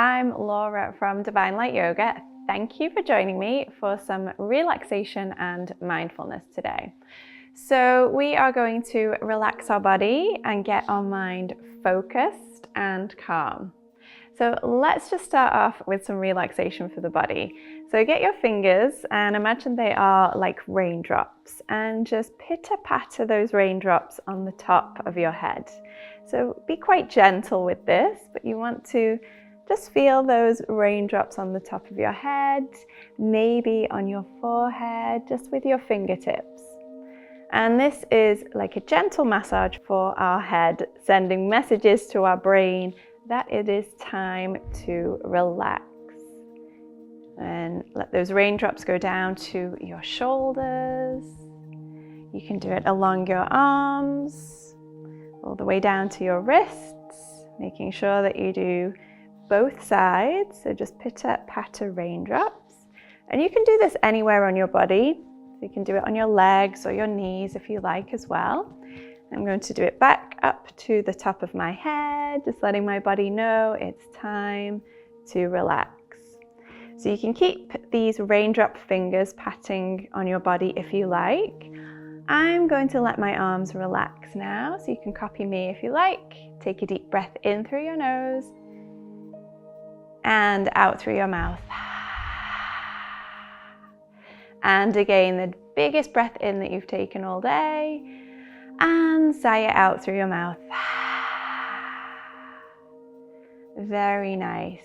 I'm Laura from Divine Light Yoga. Thank you for joining me for some relaxation and mindfulness today. So we are going to relax our body and get our mind focused and calm. So let's just start off with some relaxation for the body. So get your fingers and imagine they are like raindrops, and just pitter-patter those raindrops on the top of your head. So be quite gentle with this, but you want to just feel those raindrops on the top of your head, maybe on your forehead, just with your fingertips. And this is like a gentle massage for our head, sending messages to our brain that it is time to relax. And let those raindrops go down to your shoulders. You can do it along your arms, all the way down to your wrists, making sure that you do both sides. So just pitter-patter raindrops. And you can do this anywhere on your body. So you can do it on your legs or your knees if you like as well. I'm going to do it back up to the top of my head, just letting my body know it's time to relax. So you can keep these raindrop fingers patting on your body if you like. I'm going to let my arms relax now, so you can copy me if you like. Take a deep breath in through your nose and out through your mouth. And again, the biggest breath in that you've taken all day. And sigh it out through your mouth. Very nice.